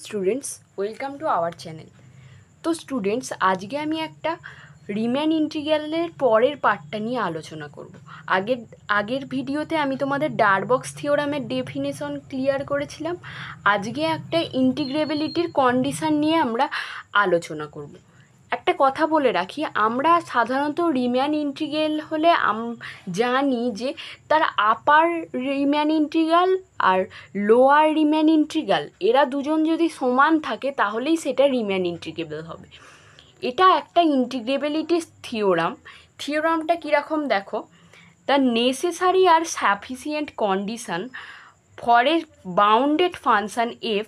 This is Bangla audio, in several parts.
Students, welcome to our channel. তো স্টুডেন্টস, আজকে আমি একটা রিম্যান ইন্টিগ্রালের পরের পার্টটা নিয়ে আলোচনা করব। আগের ভিডিওতে আমি তোমাদের ডারবক্স থিওরামের ডেফিনেশন ক্লিয়ার করেছিলাম। আজকে একটা ইন্টিগ্রেবিলিটির কন্ডিশন নিয়ে আমরা আলোচনা করব। একটা কথা বলে রাখি, আমরা সাধারণত রিম্যান ইন্টিগ্রাল হলে জানি যে তার আপার রিম্যান ইন্টিগ্রাল আর লোয়ার রিম্যান ইন্টিগ্রাল এরা দুজন যদি সমান থাকে তাহলেই সেটা রিম্যান ইন্টিগ্রেবল হবে। এটা একটা ইন্টিগ্রেবিলিটির থিওরামটা কীরকম দেখো, দ্য নেসেসারি আর sufficient condition for a bounded function F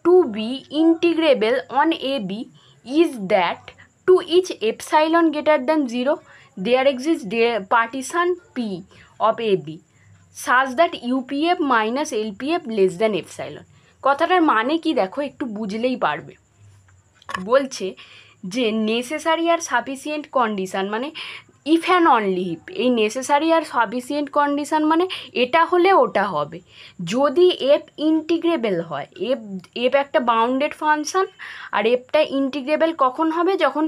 to be integrable on A B is that to each epsilon greater than 0 there exists partition P of AB such that UPF minus LPF less than epsilon। কথাটার মানে কি দেখো, একটু বুঝলেই পারবে। বলছে যে নেসেসারি আর সাফিসিয়েন্ট কন্ডিশান মানে ইফ অ্যান্ড অনলি ইফ, এই নেসেসারি আর সাফিসিয়েন্ট কন্ডিশান মানে এটা হলে ওটা হবে যদি এফ ইন্টিগ্রেবল হয়। এফ একটা বাউন্ডেড ফাংশন, আর এফটা ইন্টিগ্রেবল কখন হবে, যখন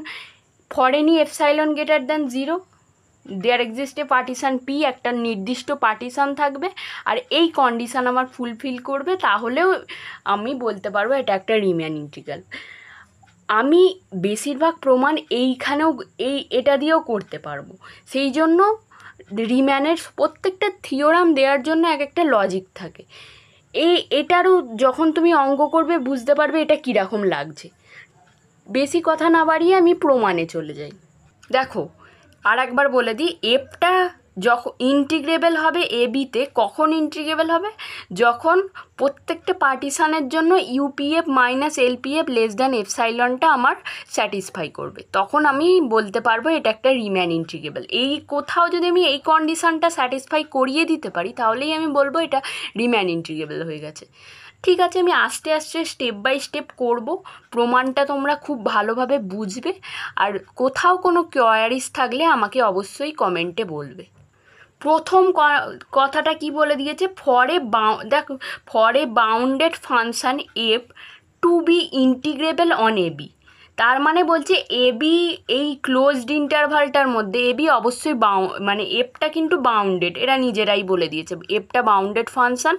for any epsilon greater than 0 there exist a partition P, একটা নির্দিষ্ট পার্টিশান থাকবে, আর এই কন্ডিশান আমার ফুলফিল করবে, তাহলেও আমি বলতে পারবো এটা একটা রিম্যান ইন্টিগ্রাল। আমি বেশিরভাগ প্রমাণ এটা দিয়েও করতে পারবো। সেই জন্য রিম্যানের প্রত্যেকটা থিওরাম দেওয়ার জন্য এক একটা লজিক থাকে। এটারও যখন তুমি অঙ্ক করবে বুঝতে পারবে এটা কীরকম লাগছে। বেশি কথা না বাড়িয়ে আমি প্রমাণে চলে যাই। দেখো, আর একবার বলে দিই, এফটা যখন ইন্টিগ্রেবল হবে এ বিতে, কখন ইন্টিগ্রেবল হবে, যখন প্রত্যেকটা পার্টিশানের জন্য UPF minus LPF less than এপসাইলনটা আমার স্যাটিসফাই করবে, তখন আমি বলতে পারবো এটা একটা রিম্যান ইন্টিগ্রেবল। এই কোথাও যদি আমি এই কন্ডিশানটা স্যাটিসফাই করিয়ে দিতে পারি তাহলেই আমি বলবো এটা রিম্যান ইন্টিগ্রেবল হয়ে গেছে। ঠিক আছে, আমি আস্তে আস্তে স্টেপ বাই স্টেপ করব, প্রমাণটা তোমরা খুব ভালোভাবে বুঝবে। আর কোথাও কোনো কোয়ারিজ থাকলে আমাকে অবশ্যই কমেন্টে বলবে। প্রথম কথাটা কি বলে দিয়েছে, for a bounded function F to be integrable on A B. তার মানে বলছে এ বি, এই ক্লোজড ইন্টারভালটার মধ্যে এ বি অবশ্যই মানে এফটা কিন্তু বাউন্ডেড, এরা নিজেরাই বলে দিয়েছে এফটা বাউন্ডেড ফাংশন।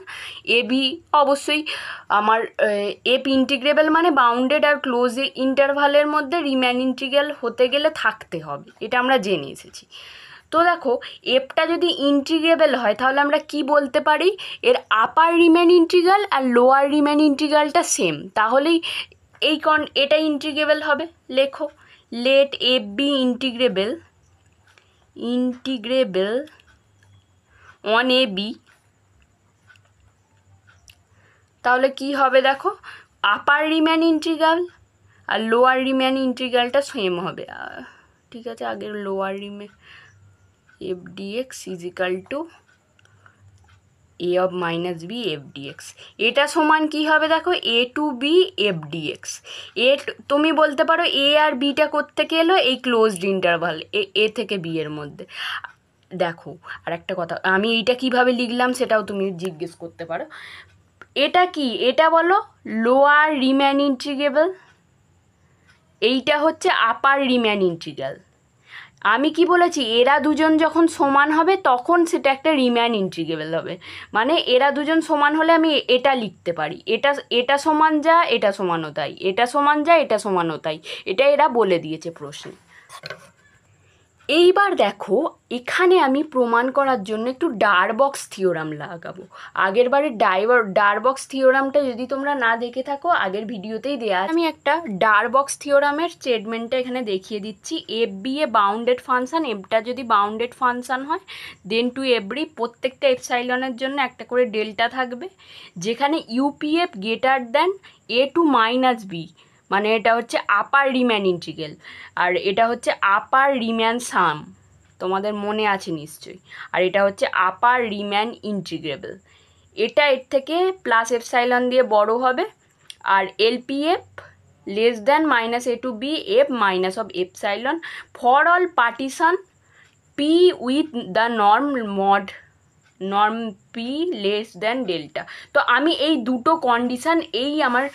এ বি অবশ্যই আমার এফ ইন্টিগ্রেবল মানে বাউন্ডেড আর ক্লোজ ইন্টারভালের মধ্যে রিম্যান ইন্টিগ্রাল হতে গেলে থাকতে হবে, এটা আমরা জেনে এসেছি। তো দেখো, এফটা যদি ইন্টিগ্রেবল হয় তাহলে আমরা কি বলতে পারি, এর আপার রিম্যান ইন্টিগ্রাল আর লোয়ার রিম্যান ইন্টিগ্রালটা সেম, তাহলেই এটা ইন্টিগ্রেবল হবে। লেখো, let f be integrable on A b. তাহলে কি হবে দেখো, আপার রিম্যান ইন্টিগ্রাল আর লোয়ার রিম্যান ইন্টিগ্রালটা সেম হবে। ঠিক আছে, আগের lower Riemann f dx is equal to a of minus B F dx. এটা সমান কি হবে দেখো, a to B F dx. তুমি বলতে পারো এ আর বিটা কোত্থেকে এলো, এই ক্লোজড ইন্টারভাল এ থেকে বি এর মধ্যে। দেখো, আর একটা কথা, আমি এইটা কিভাবে লিখলাম সেটাও তুমি জিজ্ঞেস করতে পারো। এটা কি, এটা বলো লোয়ার রিম্যান ইন্টিগ্রেবল, এইটা হচ্ছে আপার রিম্যান ইন্টিগ্রাল। আমি কি বলেছি, এরা দুজন যখন সমান হবে তখন সেটা একটা রিম্যান ইন্টিগ্রেবল হবে। মানে এরা দুজন সমান হলে আমি এটা লিখতে পারি, এটা সমান যা এটা সমানও তাই, এটা সমান যা এটা সমানও তাই, এটা এরা বলে দিয়েছে প্রশ্নে। এইবার দেখো, এখানে আমি প্রমাণ করার জন্য একটু ডারবক্স থিওরাম লাগাবো। আগের বারে ডারবক্স থিওরামটা যদি তোমরা না দেখে থাকো, আগের ভিডিওতেই দেওয়া আছে। আমি একটা ডারবক্স থিওরামের স্টেটমেন্টটা এখানে দেখিয়ে দিচ্ছি। F B A bounded function, এফটা যদি বাউন্ডেড ফাংশন হয় দেন টু এভরি, প্রত্যেকটা এপসাইলনের জন্য একটা করে ডেল্টা থাকবে, যেখানে UPF greater than A to minus B, মানে এটা হচ্ছে আপার রিম্যান ইন্টিগ্রাল, আর এটা হচ্ছে আপার রিম্যান সাম, তোমাদের মনে আছে নিশ্চয়ই। আর এটা হচ্ছে আপার রিম্যান ইন্টিগ্রেবল, এটা এর থেকে প্লাস এপসাইলন দিয়ে বড় হবে। আর LPF less than minus A to B f minus of epsilon for all partition p with the norm mod norm p less than delta. তো আমি এই দুটো কন্ডিশান আমার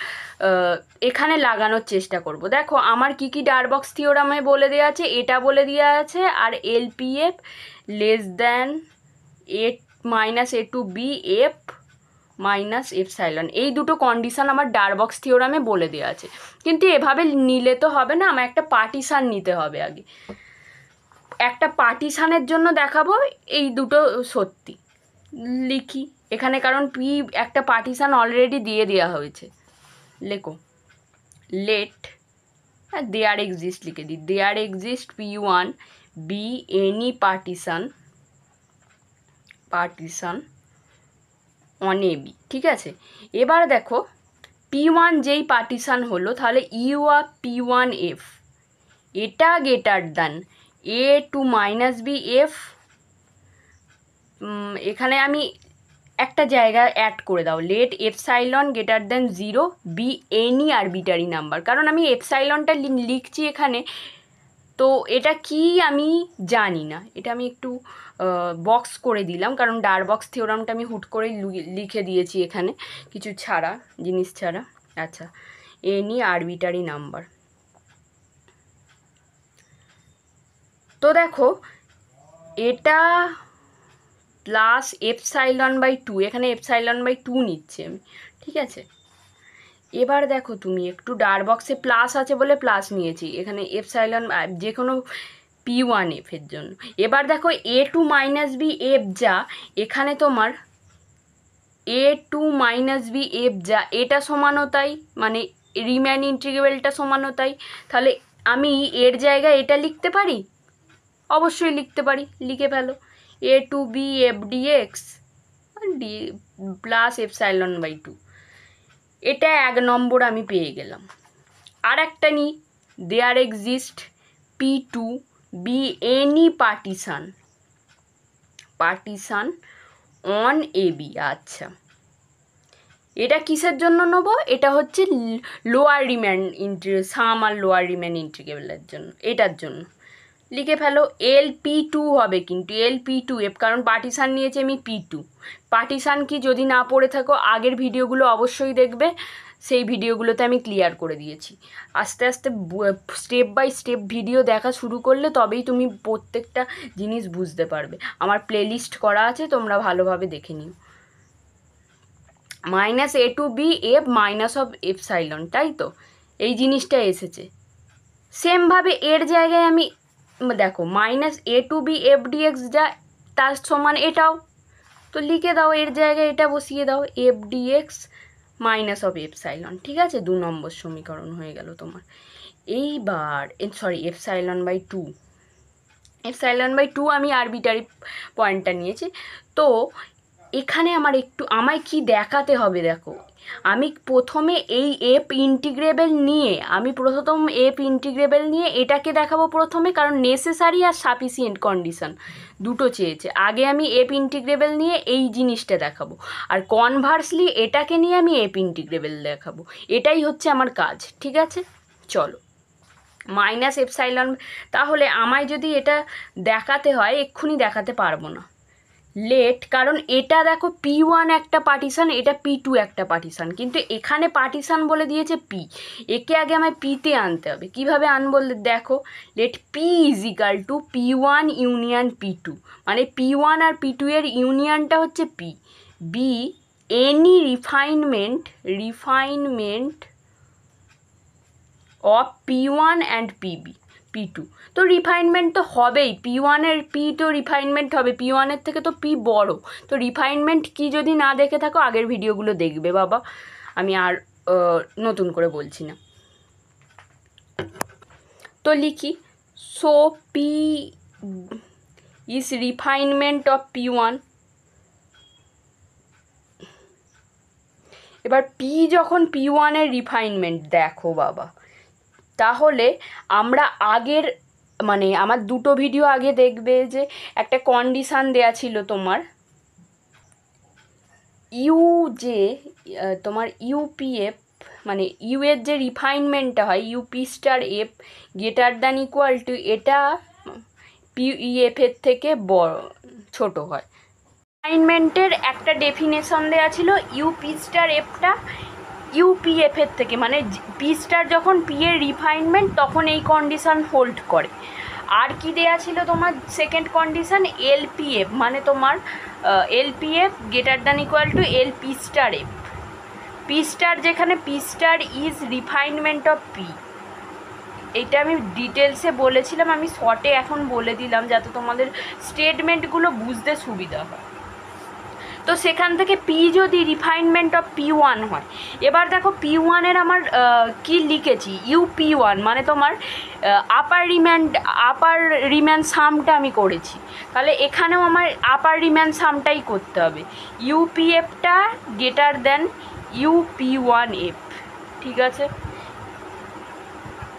এখানে লাগানোর চেষ্টা করব। দেখো আমার কি কি ডারবক্স থিওরামে বলে দেওয়া আছে, এটা বলে দেওয়া আছে, আর LPF less than -a to b f minus epsilon, এই দুটো কন্ডিশান আমার ডারবক্স থিওরামে বলে দেওয়া আছে। কিন্তু এভাবে নিলে তো হবে না, আমার একটা পার্টিশান নিতে হবে আগে। একটা পার্টিশানের জন্য দেখাবো এই দুটো সত্যি। লিখি এখানে, কারণ পি একটা পার্টিশান অলরেডি দিয়ে দেওয়া হয়েছে। লেখো লেট দেয়ার এক্সিস্ট, লিখে দিই there exist P1 be any partition on A B. ঠিক আছে, এবার দেখো P1 যেই পার্টিশান হলো, তাহলে ইউ অফ P1F এটা greater than a to-b f। এখানে আমি একটা জায়গা অ্যাড করে দাও, let epsilon greater than 0 be any arbitrary number. কারণ আমি এপসাইলনটা লিখছি এখানে, তো এটা কি আমি জানি না, এটা আমি একটু বক্স করে দিলাম, কারণ ডারবক্স থিওরামটা আমি হুট করে লিখে দিয়েছি এখানে কিছু ছাড়া, জিনিস ছাড়া। আচ্ছা, এনি আরবিটারি নাম্বার। তো দেখো এটা প্লাস ε/2, এখানে ε/2 নিচ্ছি আমি। ঠিক আছে, এবার দেখো তুমি একটু ডারবক্সে প্লাস আছে বলে প্লাস নিয়েছি, এখানে এপসাইলন যে কোনো P1F এর জন্য। এবার দেখো a to-b f যা এখানে তোমার a to-b f যা এটা সমানও তাই, মানে রিম্যান ইন্টিগ্রেবলটা সমানও তাই। তাহলে আমি এর জায়গায় এটা লিখতে পারি, অবশ্যই লিখতে পারি, লিখে ফেলো a to-b f dx plus ε/2। এটা 1 নম্বর আমি পেয়ে গেলাম। আর একটা নিই, there exist P2 be any partition on A B. আচ্ছা, এটা কিসের জন্য নেব, এটা হচ্ছে লোয়ার রিম্যান সাম আর লোয়ার রিম্যান ইন্টিগ্রেবলের জন্য, এটার জন্য লিখে ফেলো LP2 হবে, কিন্তু LP2F, কারণ পার্টিশান নিয়েছি আমি P2। পার্টিশান কি যদি না পড়ে থাকো আগের ভিডিওগুলো অবশ্যই দেখবে, সেই ভিডিওগুলোতে আমি ক্লিয়ার করে দিয়েছি। আস্তে আস্তে স্টেপ বাই স্টেপ ভিডিও দেখা শুরু করলে তবেই তুমি প্রত্যেকটা জিনিস বুঝতে পারবে। আমার প্লেলিস্ট করা আছে, তোমরা ভালোভাবে দেখে নিও। -a to b f minus of epsilon, তাই তো এই জিনিসটা এসেছে। সেমভাবে এর জায়গায় আমি দেখো -a to b f dx যা তার সমান এটাও, তো লিখে দাও এর জায়গায় এটা বসিয়ে দাও f dx minus of epsilon. ঠিক আছে, 2 নম্বর সমীকরণ হয়ে গেল তোমার। এইবার এপসাইলন/2 আমি আরবিটারি পয়েন্টটা নিয়েছি। তো এখানে আমায় কি দেখাতে হবে, দেখো আমি প্রথমে এই এফ ইন্টিগ্রেবল নিয়ে এটাকে দেখাবো প্রথমে, কারণ নেসেসারি আর সাফিসিয়েন্ট কন্ডিশন দুটো চেয়েছে। আগে আমি এফ ইন্টিগ্রেবল নিয়ে এই জিনিসটা দেখাবো, আর কনভার্সলি এটাকে নিয়ে আমি এফ ইন্টিগ্রেবল দেখাবো। এটাই হচ্ছে আমার কাজ। ঠিক আছে, চলো মাইনাস এপসাইলন। তাহলে আমায় যদি এটা দেখাতে হয়, এক্ষুনি দেখাতে পারবো না, লেট, কারণ এটা দেখো P1 একটা পার্টিশান, এটা P2 একটা পার্টিশান, কিন্তু এখানে পার্টিশান বলে দিয়েছে P, একে আগে আমায় Pতে আনতে হবে। কিভাবে আনবো দেখো, late P = P1 union P2, মানে P1 আর P2 এর ইউনিয়নটা হচ্ছে P। B any refinement of P1 and P2। তো রিফাইনমেন্ট তো হবেই, P1 এর P তো রিফাইনমেন্ট হবে, P1 এর থেকে তো P বড়। তো রিফাইনমেন্ট কি যদি না দেখে থাকো আগের ভিডিওগুলো দেখবে বাবা, আমি আর নতুন করে বলছি না। তো লিখি, so P is refinement of P1। এবার P যখন P1 এর রিফাইনমেন্ট, দেখো বাবা, তাহলে আমরা আগের আমার দুটো ভিডিও আগে দেখবে যে একটা কন্ডিশান দেয়া ছিল তোমার তোমার ইউপিএফ, মানে ইউ এর যে রিফাইনমেন্টটা হয় UP*F > এটা PEF এর থেকে বড় ছোট হয়। রিফাইনমেন্টের একটা ডেফিনেশন দেওয়া ছিল ইউপি স্টার এফটা ইউপিএফ এর থেকে, মানে পি স্টার যখন পি এর রিফাইনমেন্ট তখন এই কন্ডিশন হোল্ড করে। আর কি দেয়া ছিল তোমার সেকেন্ড কন্ডিশন এলপিএফ, মানে তোমার LPF greater than equal to LP star f. P star যেখানে p star is refinement of p, এইটা আমি ডিটেলসে বলেছিলাম, আমি শর্টে এখন বলে দিলাম যাতে তোমাদের স্টেটমেন্টগুলো বুঝতে সুবিধা হয়। তো সেখান থেকে পি যদি রিফাইনমেন্ট অফ পি ওয়ান হয়, এবার দেখো পি ওয়ানের আমার কি লিখেছি ইউপি ওয়ান, মানে তোমার আপার রিম্যান সামটা আমি করেছি, তাহলে এখানেও আমার আপার রিম্যান সামটাই করতে হবে। ইউপিএফটা greater than UP one f, ঠিক আছে?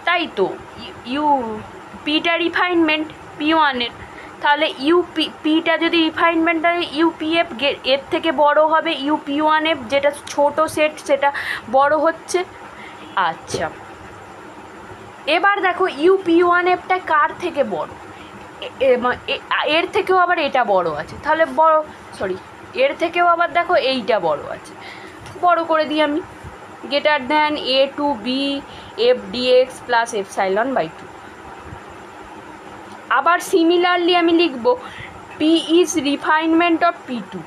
তাই তো পিটা রিফাইনমেন্ট পি ওয়ানের, তাহলে পিটা যদি রিফাইনমেন্ট হয় ইউপিএফ এর থেকে বড় হবে ইউপি ওয়ান এফ, যেটা ছোট সেট সেটা বড় হচ্ছে। আচ্ছা, এবার দেখো ইউপি ওয়ান এফটা কার থেকে বড়, এর থেকেও আবার এটা বড় আছে, তাহলে এর থেকেও আবার দেখো এইটা বড় আছে, বড় করে দিই আমি, greater than A to B F dx plus epsilon by two. আবার সিমিলারলি আমি লিখব P is refinement of P two,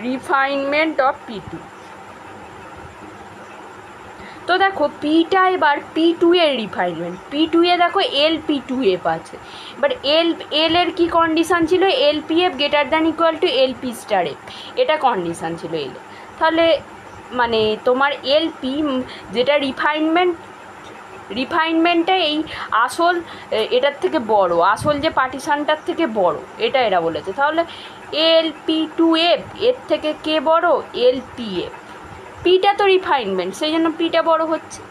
refinement of P two. তো দেখো পিটা এবার পি টু এর রিফাইনমেন্ট, পি টু এ দেখো এল পি টু এফ আছে, এবার এল এর কি কন্ডিশান ছিল L P F greater than equal two L P star F, এটা কন্ডিশান ছিল এল। তাহলে মানে তোমার এল পি যেটা রিফাইনমেন্টটা এই আসল এটার থেকে বড়, আসল যে পার্টিশানটার থেকে বড়, এটা এরা বলেছে। তাহলে এল পি টু এফ এর থেকে কে বড় এল পি এফ, পিটা তো রিফাইনমেন্ট সেই জন্য পিটা বড় হচ্ছে।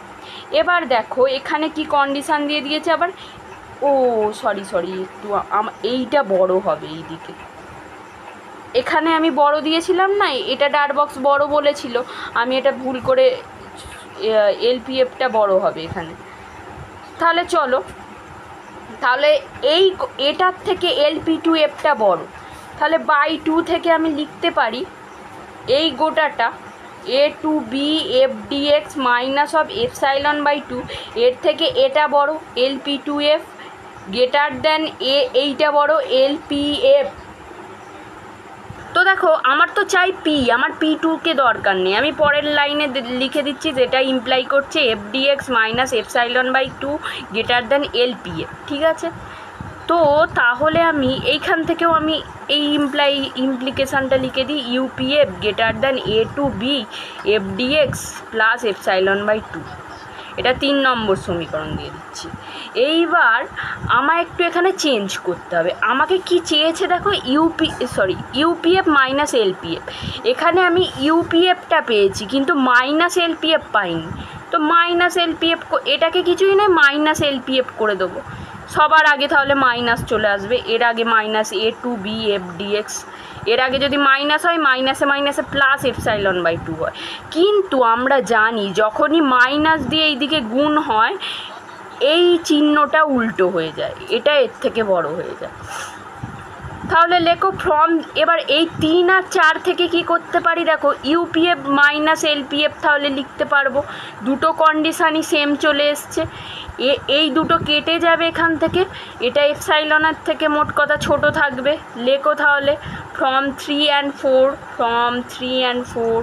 এবার দেখো এখানে কি কন্ডিশান দিয়ে দিয়েছে আবার, ও সরি একটু এইটা বড় হবে এইদিকে, এখানে আমি বড় দিয়েছিলাম না, এটা ডাট বক্স বড় বলেছিল, আমি এটা ভুল করে এলপিএফটা বড় হবে এখানে। তাহলে চলো, তাহলে এটার থেকে এলপি টু এফটা বড়, তাহলে বাই টু থেকে আমি লিখতে পারি এই গোটাটা a to B F dx minus of epsilon by two, এর থেকে এটা বড় LP two f greater than এইটা বড় এলপি এফ। তো দেখো আমার তো চাই পি, আমার পি টুকে দরকার নেই, আমি পরের লাইনে লিখে দিচ্ছি যেটা ইমপ্লাই করছে F dx minus epsilon by two greater than LP F, ঠিক আছে? তো তাহলে আমি এইখান থেকেও আমি এই ইমপ্লিকেশানটা লিখে দিই UPF greater than A to B F dx plus epsilon by two, এটা 3 নম্বর সমীকরণ দিয়ে দিচ্ছি। এইবার আমায় একটু এখানে চেঞ্জ করতে হবে, আমাকে কি চেয়েছে দেখো ইউপিএফ মাইনাস এলপিএফ, এখানে আমি ইউপিএফটা পেয়েছি কিন্তু মাইনাস এলপিএফ পাইনি, তো মাইনাস এলপিএফ এটাকে কিছুই নয় মাইনাস এলপিএফ করে দেবো সবার আগে, তাহলে মাইনাস চলে আসবে, এর আগে minus A to B F dx, এর আগে যদি মাইনাস হয় মাইনাসে মাইনাসে প্লাস এপসাইলন বাই টু হয়, কিন্তু আমরা জানি যখনই মাইনাস দিয়ে এইদিকে গুণ হয় এই চিহ্নটা উল্টো হয়ে যায়, এটা এর থেকে বড় হয়ে যায়। তাহলে লেখো ফ্রম, এবার এই 3 আর 4 থেকে কি করতে পারি দেখো ইউপিএফ মাইনাস এলপিএফ তাহলে লিখতে পারবো, দুটো কন্ডিশানই সেম চলে এসছে, এই দুটো কেটে যাবে এখান থেকে, এটা এপসাইলনের থেকে মোট কথা ছোট থাকবে, লেখো তাহলে ফ্রম 3 and 4, ফ্রম 3 and 4।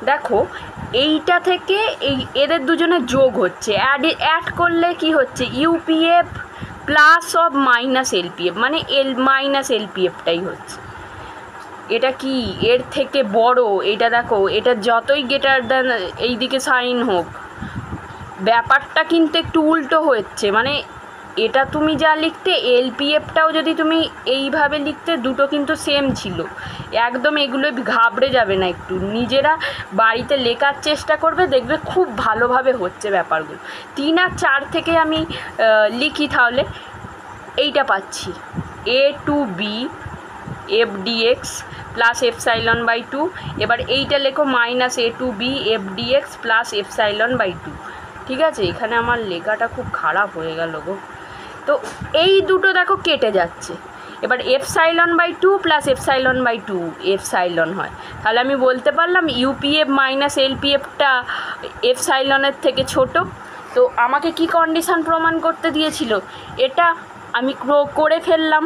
দেখো এইটা থেকে এদের দুজনের যোগ হচ্ছে, অ্যাড করলে কি হচ্ছে UPF plus of minus LPF, মানে মাইনাস এলপিএফটাই হচ্ছে, এটা কি এর থেকে বড়, এটা দেখো এটা যতই গ্রেটার দ্যান এইদিকে সাইন হোক ব্যাপারটা কিন্তু একটু উল্টো হচ্ছে, মানে এটা তুমি যা লিখতে এলপিএফটাও যদি তুমি এইভাবে লিখতে দুটো কিন্তু সেম ছিল, একদম এগুলো ঘাবড়ে যাবে না, একটু নিজেরা বাড়িতে লেখার চেষ্টা করবে, দেখবে খুব ভালোভাবে হচ্ছে ব্যাপারগুলো। 3 আর 4 থেকে আমি লিখি তাহলে এইটা পাচ্ছি a to B F dx plus epsilon by two, এবার এইটা লেখো minus A to B F dx plus epsilon by two, ঠিক আছে? এখানে আমার লেখাটা খুব খারাপ হয়ে গেল গো, তো এই দুটো দেখো কেটে যাচ্ছে। এবার epsilon by 2 plus epsilon by 2 epsilon হয়। তাহলে আমি বলতে পারলাম ইউপিএফ মাইনাস এলপিএফটা এপসাইলনের থেকে ছোট। তো আমাকে কি কন্ডিশন প্রমাণ করতে দিয়েছিল, এটা আমি করে ফেললাম।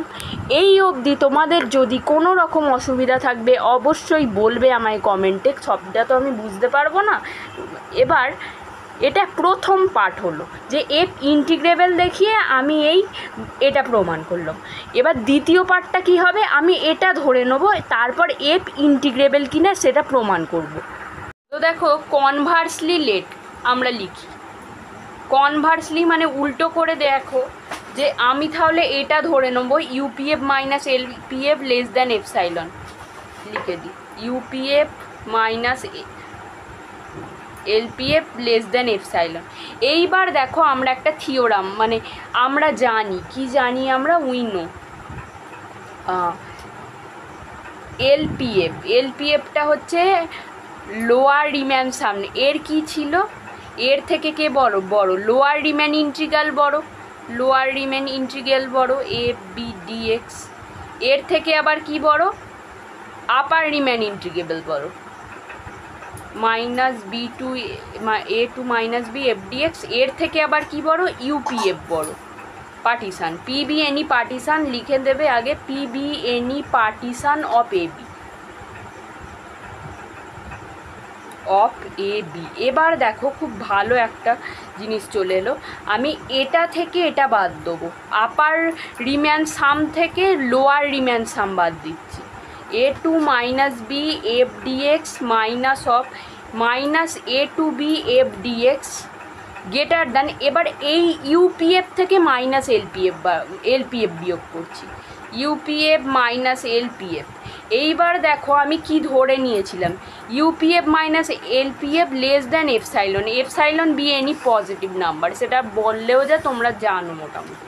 এই অবধি তোমাদের যদি কোনো রকম অসুবিধা থাকবে অবশ্যই বলবে আমায় কমেন্টে, সবটা তো আমি বুঝতে পারবো না। এবার এটা প্রথম পার্ট হলো যে এফ ইন্টিগ্রেবল দেখিয়ে আমি এটা প্রমাণ করলাম। এবার দ্বিতীয় পার্টটা কি হবে, আমি এটা ধরে নেব, তারপর এফ ইন্টিগ্রেবল কিনা সেটা প্রমাণ করব। তো দেখো কনভার্সলি লেট আমরা লিখি, কনভার্সলি মানে উল্টো করে দেখো যে আমি তাহলে এটা ধরে নেবো UPF minus LPF less than epsilon, লিখে দিই UPF minus LPF less than epsilon. এইবার দেখো আমরা একটা থিওরাম মানে আমরা জানি, কি জানি আমরা, উইনো এলপিএফটা হচ্ছে লোয়ার রিম্যান সামনে, এর কি ছিল, এর থেকে কে বড়, লোয়ার রিম্যান ইন্টিগ্রাল বড়, লোয়ার রিম্যান ইন্টিগ্রাল বড় এফ বি ডিএক্স। এর থেকে আবার কি বড়, আপার রিম্যান ইন্টিগ্রেবল বড়, minus B to A to minus B F dx. এর থেকে আবার কি বড়, ইউপিএফ বড়। পার্টিশান পিবি এনি পার্টিশান লিখে দেবে আগে, P be any partition of AB, of A B. এবার দেখো খুব ভালো একটা জিনিস চলে এলো, আমি এটা থেকে এটা বাদ দেবো, আপার রিম্যান সাম থেকে লোয়ার রিম্যান সাম বাদ দিচ্ছি। A to minus B F dx minus of minus A to B F dx greater than, এবার এই ইউপিএফ থেকে মাইনাস এলপিএফ বিয়োগ করছি, ইউপিএফ মাইনাস এলপিএফ। এইবার দেখো আমি কি ধরে নিয়েছিলাম, UPF minus LPF less than epsilon, epsilon B any positive number, সেটা বললেও যা তোমরা জানো মোটামুটি।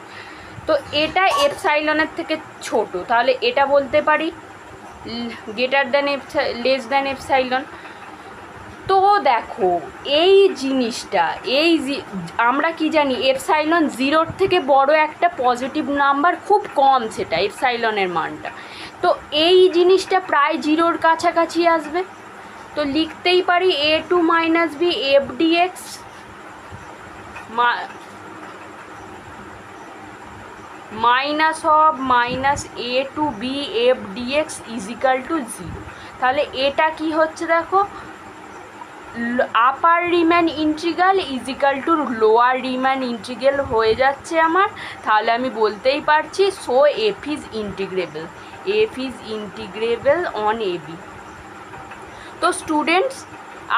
তো এটা এপসাইলনের থেকে ছোট, তাহলে এটা বলতে পারি greater than less than epsilon. তো দেখো এই জিনিসটা আমরা কি জানি, এপসাইলন 0-র থেকে বড় একটা পজিটিভ নাম্বার খুব কম, সেটা এপসাইলনের মানটা। তো এই জিনিসটা প্রায় 0-র কাছাকাছি আসবে, তো লিখতেই পারি A to minus B F dx minus of minus A to B F dx is equal to 0। তাহলে এটা কি হচ্ছে দেখো, upper Riemann integral is equal to lower Riemann integral হয়ে যাচ্ছে আমার। তাহলে আমি বলতেই পারছি so F is integrable on A B. তো স্টুডেন্টস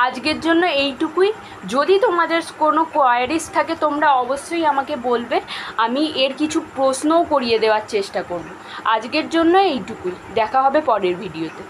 আজকের জন্য এইটুকুই। যদি তোমাদের কোনো কোয়ারিজ থাকে তোমরা অবশ্যই আমাকে বলবে, আমি এর কিছু প্রশ্নও করিয়ে দেওয়ার চেষ্টা করব। আজকের জন্য এইটুকুই, দেখা হবে পরের ভিডিওতে।